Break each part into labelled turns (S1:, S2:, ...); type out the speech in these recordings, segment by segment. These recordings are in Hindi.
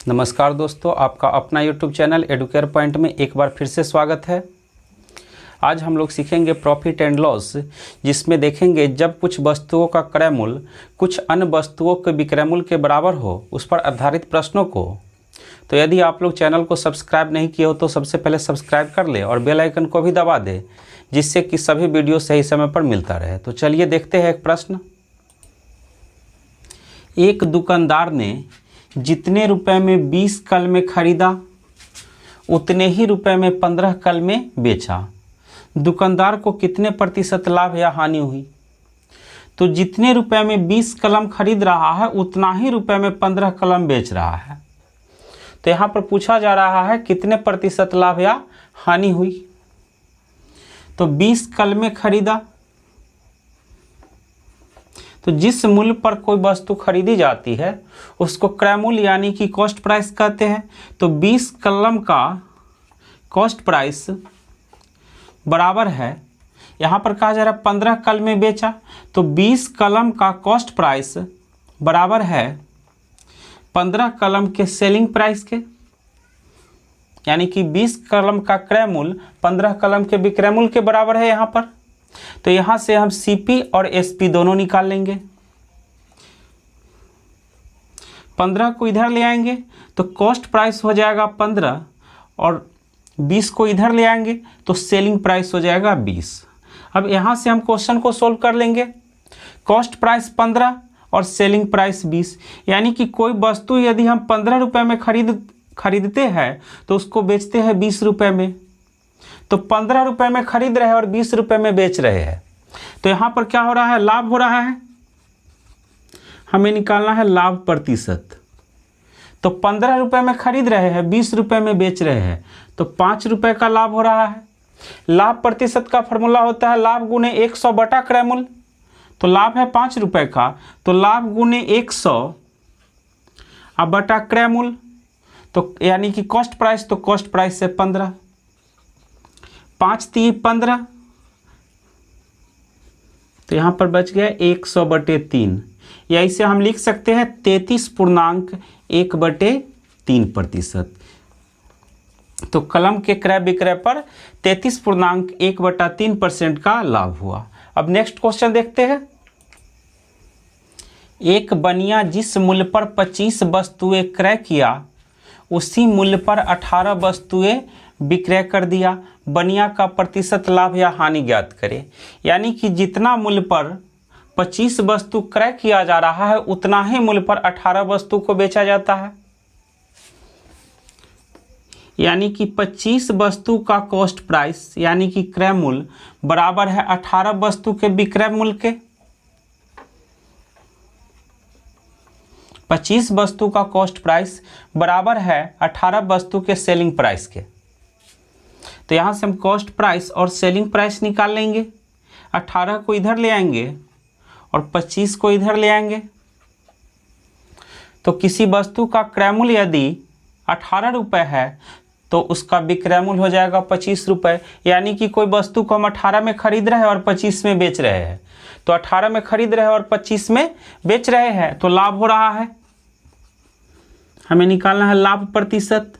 S1: नमस्कार दोस्तों, आपका अपना YouTube चैनल एडुकेयर पॉइंट में एक बार फिर से स्वागत है। आज हम लोग सीखेंगे प्रॉफिट एंड लॉस, जिसमें देखेंगे जब कुछ वस्तुओं का क्रय मूल्य कुछ अन्य वस्तुओं के विक्रय मूल्य के बराबर हो, उस पर आधारित प्रश्नों को। तो यदि आप लोग चैनल को सब्सक्राइब नहीं किए हो तो सबसे पहले सब्सक्राइब कर ले और बेल आइकन को भी दबा दे, जिससे कि सभी वीडियो सही समय पर मिलता रहे। तो चलिए देखते हैं एक प्रश्न। एक दुकानदार ने जितने रुपए में 20 कलमें खरीदा उतने ही रुपए में 15 कलमें बेचा। दुकानदार को कितने प्रतिशत लाभ या हानि हुई? तो जितने रुपए में 20 कलम खरीद रहा है उतना ही रुपए में 15 कलम बेच रहा है। तो यहाँ पर पूछा जा रहा है कितने प्रतिशत लाभ या हानि हुई। तो 20 कलमें खरीदा, तो जिस मूल्य पर कोई वस्तु खरीदी जाती है उसको क्रय मूल्य यानी कि कॉस्ट प्राइस कहते हैं। तो 20 कलम का कॉस्ट प्राइस बराबर है, यहाँ पर कहा जा रहा है 15 कलमें बेचा, तो 20 कलम का कॉस्ट प्राइस बराबर है 15 कलम के सेलिंग प्राइस के, यानी कि 20 कलम का क्रय मूल्य 15 कलम के विक्रय मूल्य के बराबर है यहाँ पर। तो यहाँ से हम सीपी और एसपी दोनों निकाल लेंगे। 15 को इधर ले आएंगे तो कॉस्ट प्राइस हो जाएगा 15 और 20 को इधर ले आएंगे तो सेलिंग प्राइस हो जाएगा 20। अब यहाँ से हम क्वेश्चन को सोल्व कर लेंगे। कॉस्ट प्राइस 15 और सेलिंग प्राइस 20, यानी कि कोई वस्तु यदि हम 15 रुपये में खरीदते हैं तो उसको बेचते हैं 20 रुपये में। तो 15 रुपये में खरीद रहे हैं और 20 रुपये में बेच रहे हैं, तो यहाँ पर क्या हो रहा है? लाभ हो रहा है। हमें निकालना है लाभ प्रतिशत। तो 15 रुपये में खरीद रहे हैं, 20 रुपये में बेच रहे हैं, तो 5 रुपये का लाभ हो रहा है। लाभ प्रतिशत का फॉर्मूला होता है लाभ गुने 100 बटा क्रय मूल्य। तो लाभ है 5 रुपये का, तो लाभ गुने 100 अब बटा क्रय मूल्य, तो यानी कि कॉस्ट प्राइस, तो कॉस्ट प्राइस से 15, 5 3 15, तो यहाँ पर बच गया 100/3, या इसे हम लिख सकते हैं 33.1/3%। तो कलम के क्रय विक्रय पर 33.1/3% का लाभ हुआ। अब नेक्स्ट क्वेश्चन देखते हैं। एक बनिया जिस मूल्य पर 25 वस्तुएं क्रय किया उसी मूल्य पर 18 वस्तुएं विक्रय कर दिया। बनिया का प्रतिशत लाभ या हानि ज्ञात करें। यानी कि जितना मूल्य पर 25 वस्तु क्रय किया जा रहा है उतना ही मूल्य पर 18 वस्तु को बेचा जाता है। यानी कि 25 वस्तु का कॉस्ट प्राइस यानी कि क्रय मूल्य बराबर है 18 वस्तु के विक्रय मूल्य के। 25 वस्तु का कॉस्ट प्राइस बराबर है 18 वस्तु के सेलिंग प्राइस के। तो यहाँ से हम कॉस्ट प्राइस और सेलिंग प्राइस निकाल लेंगे। 18 को इधर ले आएंगे और 25 को इधर ले आएंगे। तो किसी वस्तु का क्रय मूल्य यदि 18 रुपये है तो उसका विक्रय मूल्य हो जाएगा 25 रुपये। यानी कि कोई वस्तु को हम 18 में खरीद रहे हैं और 25 में बेच रहे हैं। तो 18 में खरीद रहे हैं और 25 में बेच रहे हैं, तो लाभ हो रहा है। हमें निकालना है लाभ प्रतिशत।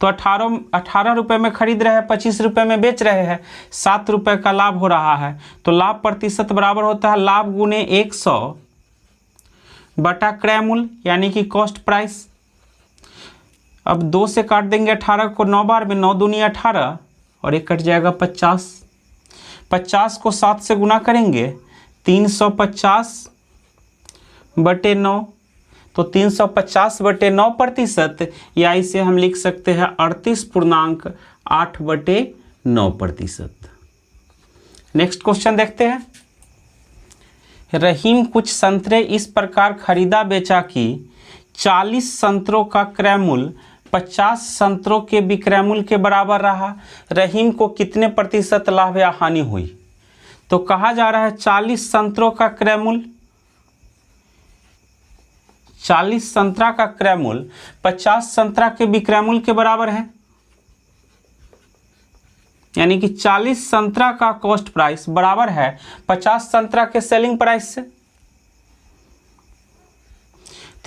S1: तो 18 रुपये में खरीद रहे हैं, 25 रुपये में बेच रहे हैं, 7 रुपये का लाभ हो रहा है। तो लाभ प्रतिशत बराबर होता है लाभ गुने 100 बटा क्रय मूल्य यानी कि कॉस्ट प्राइस। अब 2 से काट देंगे 18 को 9 बार में, 9 दूनी 18 और एक कट जाएगा 50। 50 को 7 से गुना करेंगे 350/9, तो 350/9%, या इसे हम लिख सकते हैं 38.8/9%। नेक्स्ट क्वेश्चन देखते हैं। रहीम कुछ संतरे इस प्रकार खरीदा बेचा कि 40 संतरों का क्रय मूल्य 50 संतरों के विक्रय मूल्य के बराबर रहा। रहीम को कितने प्रतिशत लाभ या हानि हुई? तो कहा जा रहा है 40 संतरों का क्रय मूल्य, 40 संतरा का क्रय मूल्य 50 संतरा के विक्रय मूल्य के बराबर है। यानी कि 40 संतरा का कॉस्ट प्राइस बराबर है 50 संतरा के सेलिंग प्राइस से।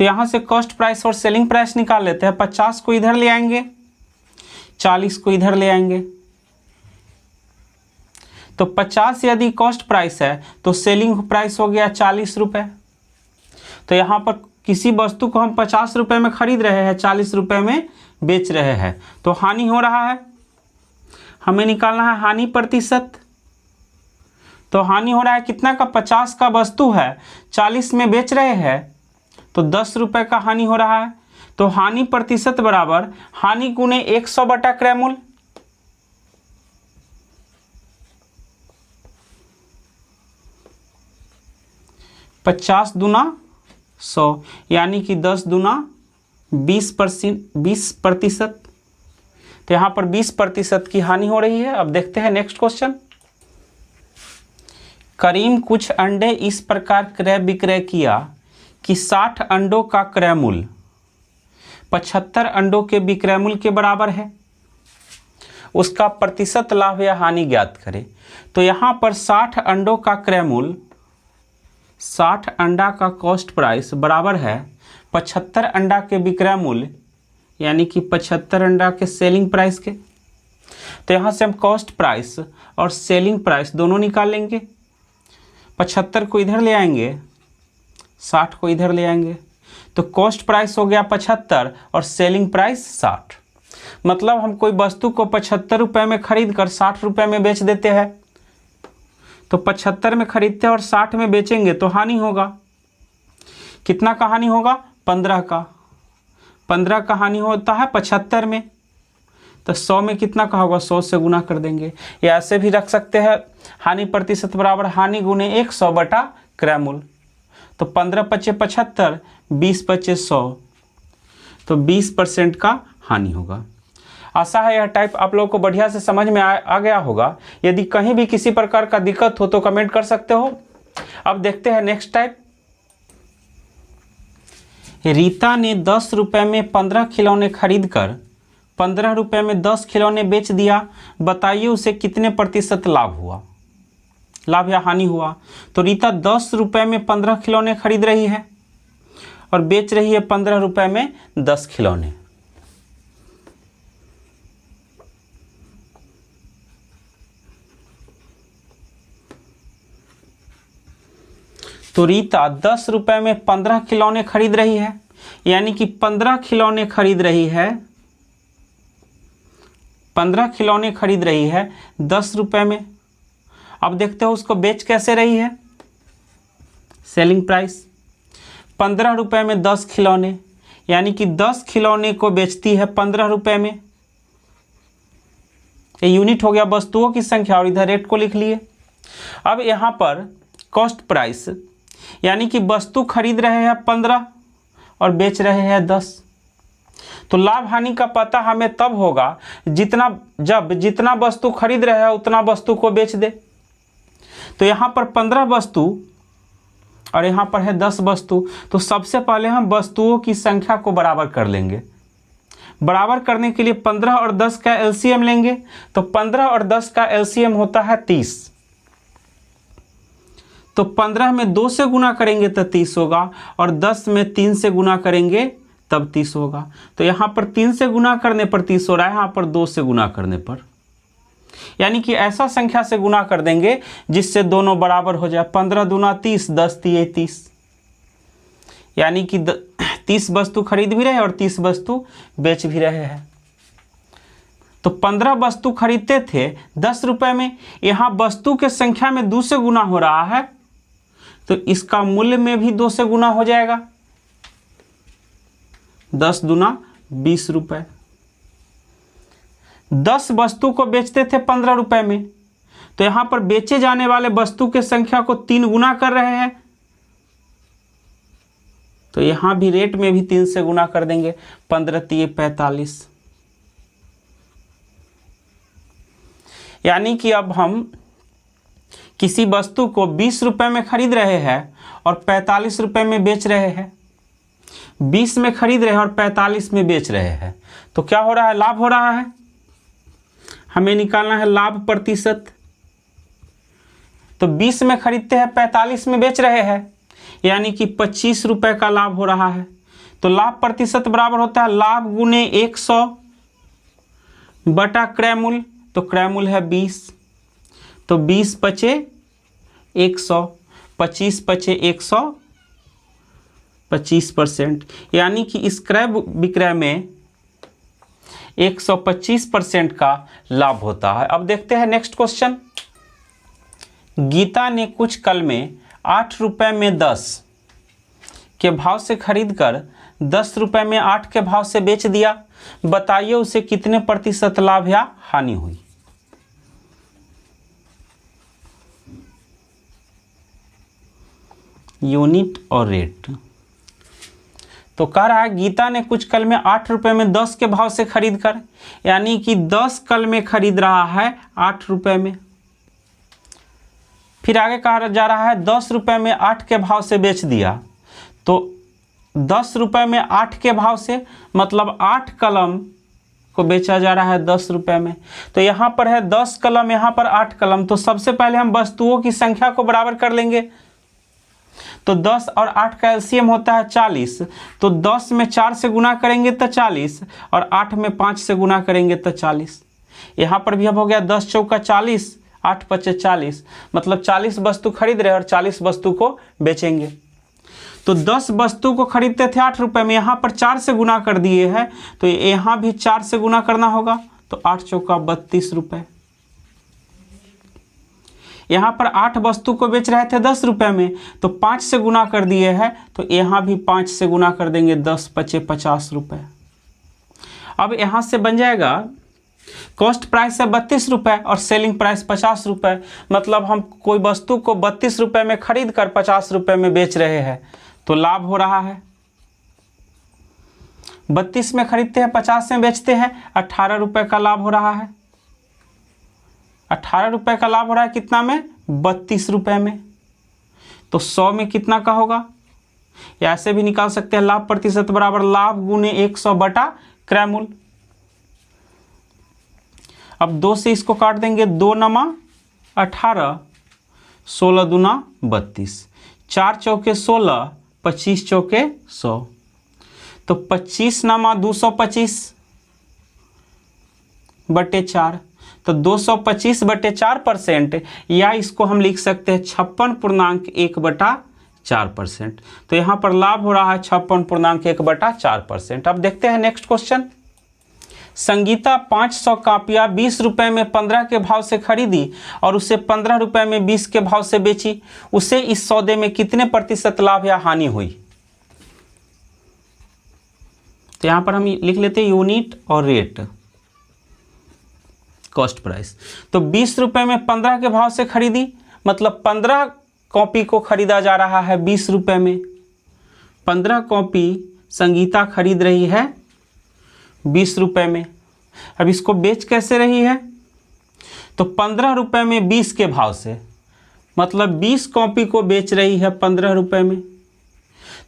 S1: तो यहाँ से कॉस्ट प्राइस और सेलिंग प्राइस निकाल लेते हैं। 50 को इधर ले आएंगे, 40 को इधर ले आएंगे। तो 50 यदि कॉस्ट प्राइस है तो सेलिंग प्राइस हो गया 40 रुपये। तो यहाँ पर किसी वस्तु को हम 50 रुपये में खरीद रहे हैं, 40 रुपये में बेच रहे हैं, तो हानि हो रहा है। हमें निकालना है हानि प्रतिशत। तो हानि हो रहा है कितना का, 50 का वस्तु है, 40 में बेच रहे हैं, तो 10 रुपये का हानि हो रहा है। तो हानि प्रतिशत बराबर हानि गुने 100 बटा क्रय मूल्य। पचास दूना 100 यानी कि 10 दूना 20%। तो यहाँ पर 20% की हानि हो रही है। अब देखते हैं नेक्स्ट क्वेश्चन। करीम कुछ अंडे इस प्रकार क्रय विक्रय किया कि 60 अंडों का क्रय मूल्य 75 अंडों के विक्रय मूल्य के बराबर है। उसका प्रतिशत लाभ या हानि ज्ञात करें। तो यहाँ पर 60 अंडों का क्रय मूल्य, 60 अंडा का कॉस्ट प्राइस बराबर है 75 अंडा के विक्रय मूल्य यानी कि 75 अंडा के सेलिंग प्राइस के। तो यहाँ से हम कॉस्ट प्राइस और सेलिंग प्राइस दोनों निकाल लेंगे। 75 को इधर ले आएंगे, 60 को इधर ले आएंगे, तो कॉस्ट प्राइस हो गया 75 और सेलिंग प्राइस 60। मतलब हम कोई वस्तु को 75 रुपये में खरीद कर 60 रुपये में बेच देते हैं। तो 75 में खरीदते हैं और 60 में बेचेंगे तो हानि होगा। कितना का हानि होगा, 15 का। 15 का हानि होता है 75 में, तो 100 में कितना का होगा, 100 से गुना कर देंगे। या ऐसे भी रख सकते हैं, हानि प्रतिशत बराबर हानि गुने 100 बटा क्रय मूल्य। तो 15 पचे 75, 20 पचे 100, तो 20% का हानि होगा। आशा है यह टाइप आप लोगों को बढ़िया से समझ में आ गया होगा। यदि कहीं भी किसी प्रकार का दिक्कत हो तो कमेंट कर सकते हो। अब देखते हैं नेक्स्ट टाइप। रीता ने 10 रुपये में 15 खिलौने खरीद कर 15 रुपये में 10 खिलौने बेच दिया। बताइए उसे कितने प्रतिशत लाभ हुआ, लाभ या हानि हुआ। तो रीता 10 रुपये में 15 खिलौने खरीद रही है और बेच रही है 15 रुपये में 10 खिलौने। तो रीता 10 रुपये में 15 खिलौने खरीद रही है, यानी कि 15 खिलौने खरीद रही है, 15 खिलौने खरीद रही है 10 रुपये में। अब देखते हो उसको बेच कैसे रही है। सेलिंग प्राइस 15 रुपये में 10 खिलौने, यानी कि 10 खिलौने को बेचती है 15 रुपये में। ये यूनिट हो गया वस्तुओं की संख्या और इधर रेट को लिख लिए। अब यहाँ पर कॉस्ट प्राइस यानी कि वस्तु खरीद रहे हैं 15 और बेच रहे हैं 10। तो लाभ हानि का पता हमें तब होगा जब जितना वस्तु खरीद रहे हैं उतना वस्तु को बेच दे। तो यहाँ पर 15 वस्तु और यहाँ पर है 10 वस्तु। तो सबसे पहले हम वस्तुओं की संख्या को बराबर कर लेंगे। बराबर करने के लिए 15 और 10 का एलसीएम लेंगे। तो 15 और 10 का एलसीएम होता है 30। तो 15 में 2 से गुना करेंगे तो 30 होगा और 10 में 3 से गुना करेंगे तब 30 होगा। तो यहाँ पर 3 से गुना करने पर 30 हो रहा है, यहाँ पर 2 से गुना करने पर, यानी कि ऐसा संख्या से गुना कर देंगे जिससे दोनों बराबर हो जाए। 15 दूना 30, 10 तिये 30, यानी कि 30 वस्तु खरीद भी रहे और 30 वस्तु बेच भी रहे हैं। तो 15 वस्तु खरीदते थे 10 रुपये में, यहाँ वस्तु के संख्या में 2 से गुना हो रहा है तो इसका मूल्य में भी 2 से गुना हो जाएगा। 10 दूना 20 रुपये। 10 वस्तु को बेचते थे 15 रुपये में, तो यहाँ पर बेचे जाने वाले वस्तु के संख्या को 3 गुना कर रहे हैं, तो यहाँ भी रेट में भी 3 से गुना कर देंगे। 15 तिये 45, यानी कि अब हम किसी वस्तु को 20 रुपये में खरीद रहे हैं और 45 रुपये में बेच रहे हैं। 20 में खरीद रहे हैं और 45 में बेच रहे हैं, तो क्या हो रहा है, लाभ हो रहा है। हमें निकालना है लाभ प्रतिशत। तो 20 में खरीदते हैं 45 में बेच रहे हैं, यानी कि 25 रुपये का लाभ हो रहा है। तो लाभ प्रतिशत बराबर होता है लाभ गुने 100 बटा क्रय मूल्य, तो क्रय मूल्य है 20, तो 20 पचे 100, 25 पचे 100, 25%, यानी कि इस क्रय विक्रय में 125% का लाभ होता है। अब देखते हैं नेक्स्ट क्वेश्चन। गीता ने कुछ कल में 8 रुपए में 10 के भाव से खरीदकर 10 रुपए में 8 के भाव से बेच दिया, बताइए उसे कितने प्रतिशत लाभ या हानि हुई। यूनिट और रेट। तो कह रहा है गीता ने कुछ कल में 8 रुपए में 10 के भाव से खरीद कर, यानी कि 10 कल में खरीद रहा है 8 रुपए में। फिर आगे कहा जा रहा है 10 रुपए में 8 के भाव से बेच दिया, तो 10 रुपए में 8 के भाव से मतलब 8 कलम को बेचा जा रहा है 10 रुपए में। तो यहाँ पर है 10 कलम, यहाँ पर 8 कलम। तो सबसे पहले हम वस्तुओं की संख्या को बराबर कर लेंगे। तो 10 और 8 का एलसीएम होता है 40, तो 10 में 4 से गुना करेंगे तो 40 और 8 में 5 से गुना करेंगे तो 40। यहाँ पर भी अब हो गया 10 चौका 40, 8 पचे 40, मतलब 40 वस्तु खरीद रहे और 40 वस्तु को बेचेंगे। तो 10 वस्तु को खरीदते थे 8 रुपए में, यहाँ पर 4 से गुना कर दिए हैं, तो यहाँ भी 4 से गुना करना होगा, तो 8 चौका 32 रुपए। यहाँ पर 8 वस्तु को बेच रहे थे 10 रुपए में, तो 5 से गुना कर दिए हैं, तो यहाँ भी 5 से गुना कर देंगे, 10 पचे 50 रुपए। अब यहाँ से बन जाएगा कॉस्ट प्राइस है 32 रुपए और सेलिंग प्राइस 50 रुपए, मतलब हम कोई वस्तु को 32 रुपए में खरीद कर 50 रुपए में बेच रहे हैं, तो लाभ हो रहा है। 32 में खरीदते हैं 50 में बेचते हैं, 18 रुपए का लाभ हो रहा है। 18 रुपए का लाभ हो रहा है कितना में? 32 रुपए में। तो 100 में कितना का होगा? या ऐसे भी निकाल सकते हैं, लाभ प्रतिशत बराबर लाभ गुने 100 बटा क्रय मूल्य। अब 2 से इसको काट देंगे, 2 नमा 18, 16 दूना 32, 4 चौके 16, 25 चौके 100, तो 25 नमा 225 बटे 4, तो 225 बटे 4%, या इसको हम लिख सकते हैं 56.1 बटा 4%। तो यहाँ पर लाभ हो रहा है 56.1 बटा 4%। अब देखते हैं नेक्स्ट क्वेश्चन। संगीता 500 कापियाँ 20 रुपए में 15 के भाव से खरीदी और उसे 15 रुपए में 20 के भाव से बेची, उसे इस सौदे में कितने प्रतिशत लाभ या हानि हुई। तो यहाँ पर हम लिख लेते हैं यूनिट और रेट, कॉस्ट प्राइस। तो 20 रुपए में 15 के भाव से खरीदी, मतलब 15 कॉपी को खरीदा जा रहा है 20 रुपए में। 15 कॉपी संगीता खरीद रही है 20 रुपए में। अब इसको बेच कैसे रही है? तो 15 रुपए में 20 के भाव से, मतलब 20 कॉपी को बेच रही है 15 रुपए में।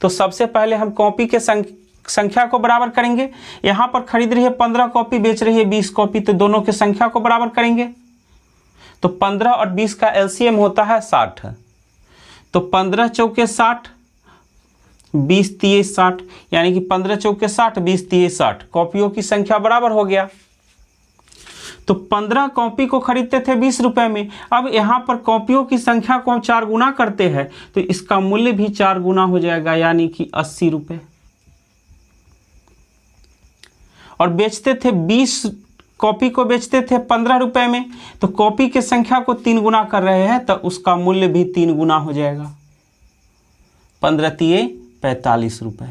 S1: तो सबसे पहले हम कॉपी के संख्या को बराबर करेंगे। यहाँ पर खरीद रही है 15 कॉपी, बेच रही है 20 कॉपी, तो दोनों के संख्या को बराबर करेंगे। तो 15 और 20 का एलसीएम होता है 60, तो 15 चौके 60, 20 तिये 60, यानी कि 15 चौके 60, 20 तिये 60, कॉपियों की संख्या बराबर हो गया। तो 15 कॉपी को खरीदते थे 20 रुपए में। अब यहाँ पर कॉपियों की संख्या को हम 4 गुना करते हैं, तो इसका मूल्य भी 4 गुना हो जाएगा, यानी कि 80 रुपए। और बेचते थे 20 कॉपी को बेचते थे 15 रुपए में, तो कॉपी के संख्या को 3 गुना कर रहे हैं, तो उसका मूल्य भी 3 गुना हो जाएगा, 15 तिये 45 रुपए।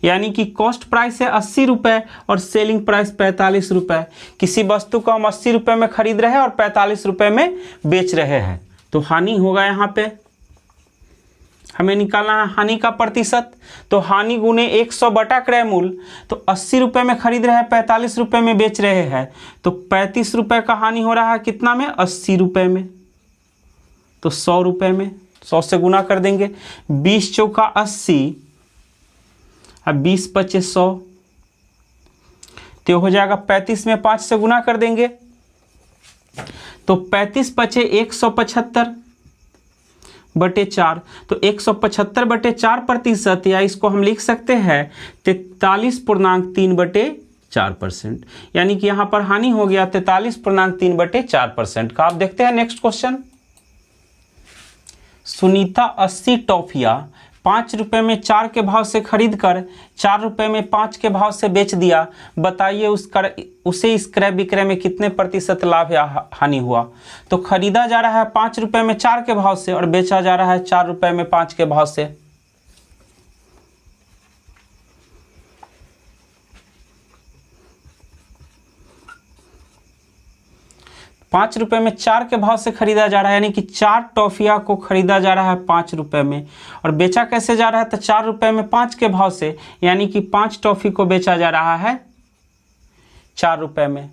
S1: यानी कि कॉस्ट प्राइस है 80 रुपए और सेलिंग प्राइस 45 रुपए। किसी वस्तु को हम 80 रुपए में खरीद रहे हैं और 45 रुपए में बेच रहे हैं, तो हानि होगा। यहाँ पे हमें निकालना है हानि का प्रतिशत। तो हानि गुने 100 बटा क्रय मूल्य, तो 80 रुपए में खरीद रहे हैं 45 रुपए में बेच रहे हैं, तो 35 रुपए का हानि हो रहा है कितना में? 80 रुपए में। तो 100 रुपए में 100 से गुना कर देंगे, 20 चौका 80, अब 20 पचे 100, तो हो जाएगा 35 में 5 से गुना कर देंगे, तो 35 पचे 175 बटे 4, तो 175/4%, या इसको हम लिख सकते हैं 43.3/4%, यानी कि यहाँ पर हानि हो गया 43.3/4% का। आप देखते हैं नेक्स्ट क्वेश्चन। सुनीता 80 टॉफियाँ 5 रुपये में 4 के भाव से खरीद कर 4 रुपये में 5 के भाव से बेच दिया, बताइए उसे इस क्रय विक्रय में कितने प्रतिशत लाभ या हानि हुआ। तो खरीदा जा रहा है 5 रुपये में 4 के भाव से और बेचा जा रहा है 4 रुपये में 5 के भाव से। 5 रुपये में 4 के भाव से खरीदा जा रहा है, यानी कि 4 टॉफिया को खरीदा जा रहा है 5 रुपये में, और बेचा कैसे जा रहा है, तो 4 रुपये में 5 के भाव से, यानी कि 5 टॉफी को बेचा जा रहा है 4 रुपये में।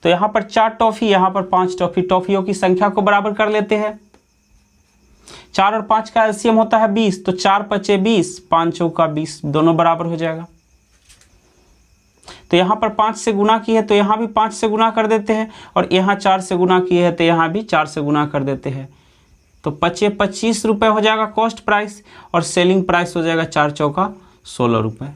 S1: तो यहाँ पर 4 टॉफी, यहाँ पर 5 टॉफी, टॉफियों की संख्या को बराबर कर लेते हैं। 4 और 5 का एलसीएम होता है 20, तो 4 पचे 20, 5 चौका 20, दोनों बराबर हो जाएगा। तो यहाँ पर 5 से गुना की है तो यहाँ भी 5 से गुना कर देते हैं, और यहाँ 4 से गुना की है तो यहाँ भी 4 से गुना कर देते हैं। तो 25 रुपये हो जाएगा कॉस्ट प्राइस, और सेलिंग प्राइस हो जाएगा 4 चौका 16 रुपये।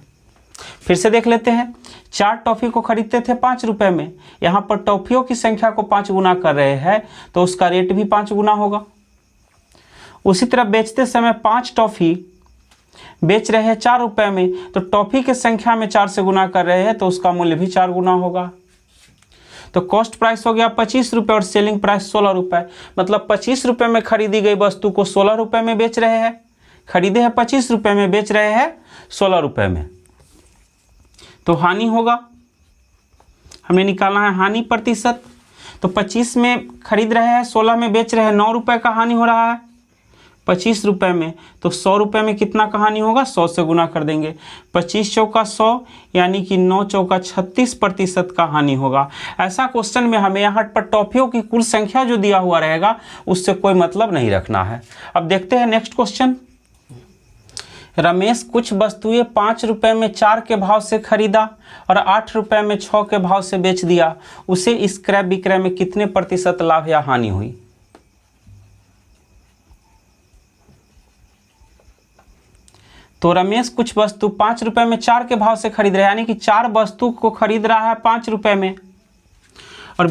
S1: फिर से देख लेते हैं। 4 टॉफ़ी को खरीदते थे 5 रुपये में, यहाँ पर टॉफ़ियों की संख्या को 5 गुना कर रहे हैं तो उसका रेट भी 5 गुना होगा। उसी तरह बेचते समय 5 टॉफ़ी बेच रहे हैं 4 रुपये में, तो टॉफ़ी की संख्या में 4 से गुना कर रहे हैं तो उसका मूल्य भी 4 गुना होगा। तो कॉस्ट प्राइस हो गया 25 रुपये और सेलिंग प्राइस 16 रुपये। मतलब 25 रुपये में खरीदी गई वस्तु को 16 रुपये में बेच रहे हैं, खरीदे हैं 25 रुपये में, बेच रहे हैं 16 रुपये में। तो हानि होगा, हमें निकालना है हानि प्रतिशत। तो 25 में खरीद रहे हैं, 16 में बेच रहे हैं, 9 रुपये का हानि हो रहा है 25 रुपये में। तो 100 रुपये में कितना का हानि होगा, 100 से गुना कर देंगे। 25 चौका 100, यानी कि 9 चौका 36% का हानि होगा। ऐसा क्वेश्चन में हमें यहाँ पर टॉफियों की कुल संख्या जो दिया हुआ रहेगा उससे कोई मतलब नहीं रखना है। अब देखते हैं नेक्स्ट क्वेश्चन। रमेश कुछ वस्तुएं 5 रुपये में 4 के भाव से खरीदा और 8 रुपये में 6 के भाव से बेच दिया, उसे इस क्रय विक्रय में कितने प्रतिशत लाभ या हानि हुई। तो रमेश कुछ वस्तु 5 रुपये में 4 के भाव से खरीद रहा है, यानी कि 4 वस्तु को खरीद रहा है 5 रुपये में और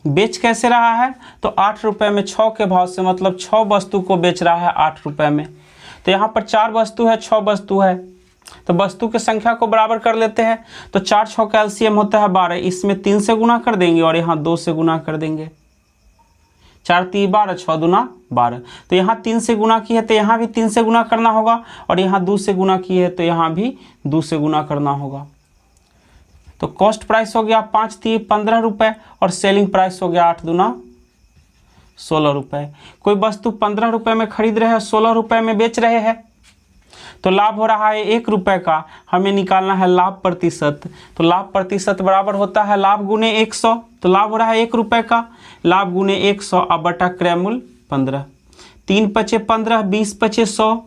S1: बेच कैसे रहा है, तो 8 रुपये में 6 के भाव से, मतलब 6 वस्तु को बेच रहा है 8 रुपये में। तो यहाँ पर 4 वस्तु है, 6 वस्तु है, तो वस्तु की संख्या को बराबर कर लेते हैं। तो 4 6 का एलसीएम होता है 12, इसमें 3 से गुना कर देंगे और यहाँ 2 से गुना कर देंगे। 4 3 12, 6 दूना 12। तो यहाँ 3 से गुना की है तो यहाँ भी 3 से गुना करना होगा, और यहाँ 2 से गुना की है तो यहाँ भी 2 से गुना करना होगा। तो कॉस्ट प्राइस हो गया 5 3 15 रुपये और सेलिंग प्राइस हो गया 8 दूना 16 रुपये। कोई वस्तु 15 रुपये में खरीद रहे हैं, 16 रुपये में बेच रहे हैं, तो लाभ हो रहा है 1 रुपये का। हमें निकालना है लाभ प्रतिशत। तो लाभ प्रतिशत बराबर होता है लाभ गुने 100। तो लाभ हो रहा है 1 रुपये का, लाभ गुने 100 अब बटा क्रय मूल्य 15। 3 पचे 15, 20 पचे 100,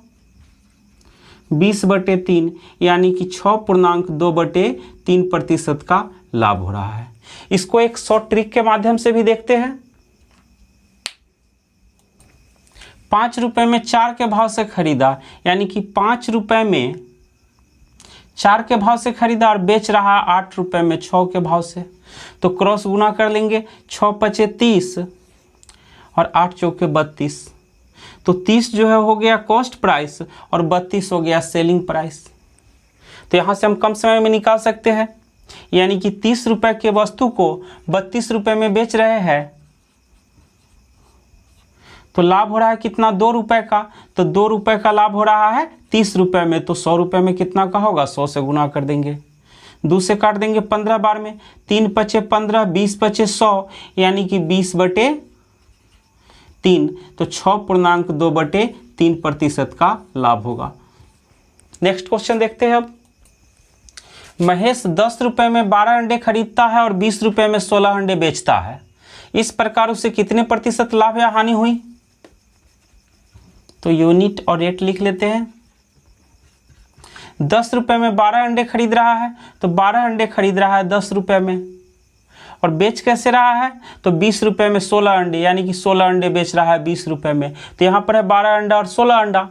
S1: 20/3, यानी कि 6.2/3% का लाभ हो रहा है। इसको एक शॉर्ट ट्रिक के माध्यम से भी देखते हैं। 5 रुपये में 4 के भाव से खरीदा, यानी कि 5 रुपये में 4 के भाव से खरीदा और बेच रहा 8 रुपये में 6 के भाव से। तो क्रॉस गुना कर लेंगे, 6 पचे 30 और 8 चौके 32। तो 30 जो है हो गया कॉस्ट प्राइस और 32 हो गया सेलिंग प्राइस। तो यहाँ से हम कम समय में निकाल सकते हैं, यानी कि 30 रुपये के वस्तु को 32 रुपये में बेच रहे हैं, तो लाभ हो रहा है कितना, 2 रुपये का। तो 2 रुपये का लाभ हो रहा है 30 रुपये में, तो 100 रुपये में कितना का होगा, 100 से गुना कर देंगे, 2 से काट देंगे 15 बार में। 3 पचे 15, 20 पचे 100, यानी कि 20/3, तो 6.2/3% का लाभ होगा। नेक्स्ट क्वेश्चन देखते हैं अब। महेश 10 रुपये में 12 अंडे खरीदता है और 20 रुपये में 16 अंडे बेचता है, इस प्रकार उसे कितने प्रतिशत लाभ या हानि हुई। तो यूनिट और रेट लिख लेते हैं। 10 रुपये में 12 अंडे खरीद रहा है, तो 12 अंडे खरीद रहा है 10 रुपये में, और बेच कैसे रहा है, तो 20 रुपये में 16 अंडे, यानी कि 16 अंडे बेच रहा है 20 रुपये में। तो यहाँ पर है 12 अंडा और 16 अंडा।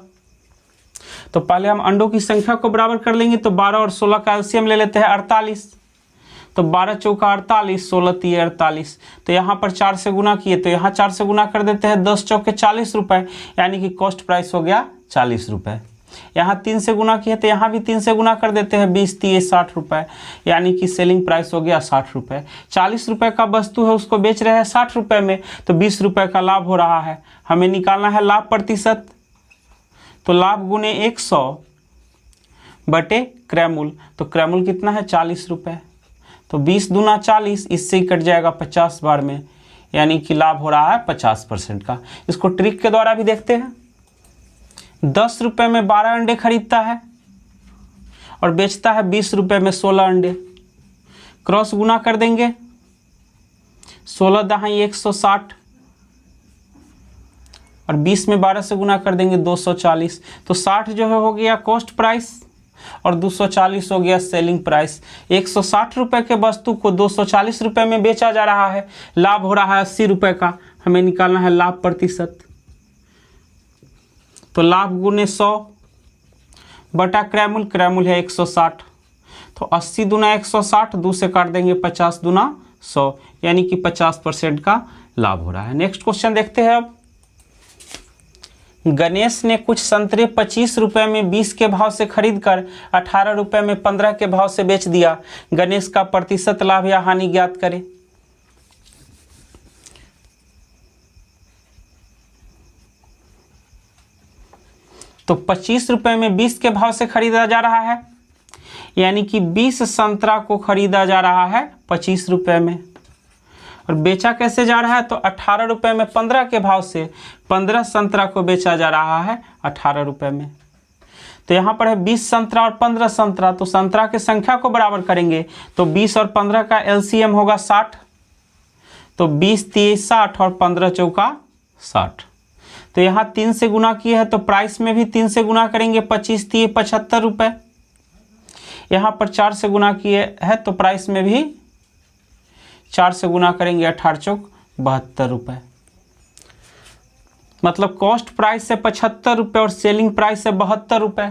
S1: तो पहले हम अंडों की संख्या को बराबर कर लेंगे, तो 12 और 16 का एलसीएम ले लेते हैं 48। तो 12 चौका 48, 16 तीय 48। तो यहाँ पर 4 से गुना किए, तो यहाँ 4 से गुना कर देते हैं, 10 चौके 40 रुपये, यानी कि कॉस्ट प्राइस हो गया 40 रुपये। यहाँ 3 से गुना किए, तो यहाँ भी 3 से गुना कर देते हैं, 20 तीय 60 रुपये, यानी कि सेलिंग प्राइस हो गया 60 रुपये। 40 रुपये का वस्तु है, उसको बेच रहे हैं 60 रुपये में, तो 20 रुपये का लाभ हो रहा है। हमें निकालना है लाभ प्रतिशत, तो लाभ गुने 100 बटे क्रयमूल्य। तो क्रयमूल्य कितना है, 40 रुपये। तो 20 दूना 40, इससे ही कट जाएगा 50 बार में, यानी कि लाभ हो रहा है 50% का। इसको ट्रिक के द्वारा भी देखते हैं। 10 रुपये में 12 अंडे खरीदता है और बेचता है 20 रुपये में 16 अंडे। क्रॉस गुना कर देंगे, 16 दहाई 160 और 20 में 12 से गुना कर देंगे 240। तो 60 जो है हो गया कॉस्ट प्राइस और 240 हो गया सेलिंग प्राइस। 160 रुपये के वस्तु को 240 रुपये में बेचा जा रहा है, लाभ हो रहा है 80 रुपये का। हमें निकालना है लाभ प्रतिशत, तो लाभ गुने 100 बटा क्रयमूल्य, क्रयमूल्य है 160। तो 80 दूना 160, 2 से काट देंगे 50 दूना 100, यानी कि 50% का लाभ हो रहा है। नेक्स्ट क्वेश्चन देखते हैं। अब गणेश ने कुछ संतरे 25 रुपये में 20 के भाव से खरीदकर 18 रुपये में 15 के भाव से बेच दिया। गणेश का प्रतिशत लाभ या हानि ज्ञात करें। तो 25 रुपये में 20 के भाव से खरीदा जा रहा है, यानी कि 20 संतरा को खरीदा जा रहा है 25 रुपये में, और बेचा कैसे जा रहा है, तो 18 रुपये में 15 के भाव से 15 संतरा को बेचा जा रहा है 18 रुपये में। तो यहाँ पर है 20 संतरा और 15 संतरा, तो संतरा की संख्या को बराबर करेंगे, तो 20 और 15 का एलसीएम होगा 60। तो 20 तीय 60 और 15 चौका 60। तो यहाँ 3 से गुना किए हैं, तो प्राइस में भी 3 से गुना करेंगे, 25 तीय 75 रुपये। यहाँ पर 4 से गुना किए हैं, तो प्राइस में भी 4 से गुना करेंगे, 18 चौक 72 रुपये। मतलब कॉस्ट प्राइस है 75 रुपये और सेलिंग प्राइस है 72 रुपये।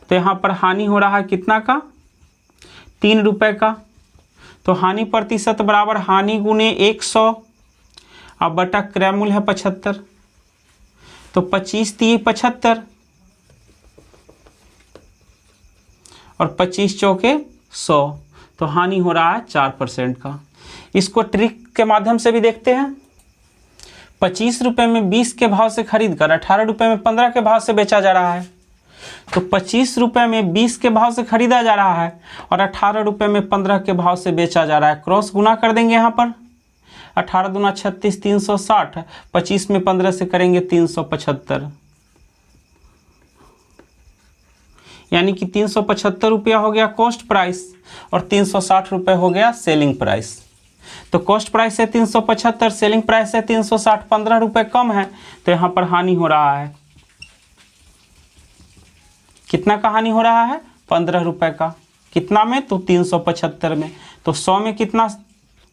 S1: तो यहाँ पर हानि हो रहा है कितना का, 3 रुपये का। तो हानि प्रतिशत बराबर हानि गुने 100 और बटा क्रयमूल्य है 75। तो 25 तीय 75 और 25 चौके 100, तो हानि हो रहा है 4% का। इसको ट्रिक के माध्यम से भी देखते हैं। 25 रुपये में 20 के भाव से खरीद कर 18 रुपये में 15 के भाव से बेचा जा रहा है। तो 25 रुपये में 20 के भाव से खरीदा जा रहा है और 18 रुपये में 15 के भाव से बेचा जा रहा है। क्रॉस गुना कर देंगे यहाँ पर, 18 दूना 36, 360, 25 में 15 से करेंगे 375, यानी कि 375 रुपया हो गया कॉस्ट प्राइस और 360 रुपये हो गया सेलिंग प्राइस। तो कॉस्ट प्राइस है 375, सेलिंग प्राइस है 360, 15 रुपये कम है, तो यहाँ पर हानि हो रहा है। कितना का हानि हो रहा है, 15 रुपये का। कितना में, तो 375 में। तो 100 में कितना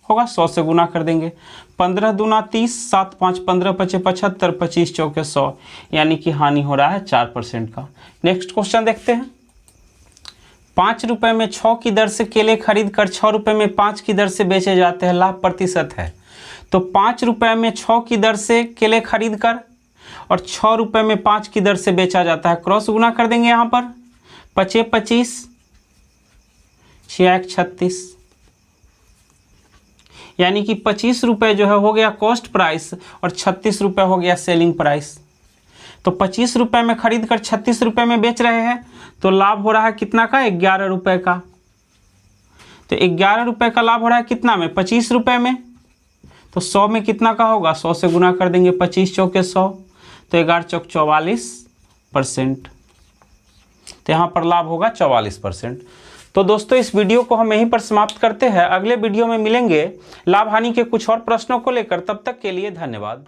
S1: होगा, 100 से गुना कर देंगे, 15 दूना 30, 7 5 15 पचे 75, 25 चौके 100, यानी कि हानि हो रहा है 4% का। नेक्स्ट क्वेश्चन देखते हैं। 5 रुपये में 6 की दर से केले खरीद कर 6 रुपये में 5 की दर से बेचे जाते हैं, लाभ प्रतिशत है। तो 5 रुपये में 6 की दर से केले खरीद कर और 6 रुपये में 5 की दर से बेचा जाता है। क्रॉस गुना कर देंगे यहाँ पर, 25 25 6 36, यानी कि 25 रुपये जो है हो गया कॉस्ट प्राइस और 36 रुपये हो गया सेलिंग प्राइस। तो 25 रुपये में खरीद कर 36 रुपये में बेच रहे हैं, तो लाभ हो रहा है कितना का, 11 रुपये का। तो 11 रुपये का लाभ हो रहा है कितना में, 25 रुपये में। तो 100 में कितना का होगा, 100 से गुना कर देंगे, 25 चौके 100, तो 11 चौक 44%। तो यहाँ पर लाभ होगा 44%। तो दोस्तों इस वीडियो को हम यहीं पर समाप्त करते हैं। अगले वीडियो में मिलेंगे लाभ हानि के कुछ और प्रश्नों को लेकर। तब तक के लिए धन्यवाद।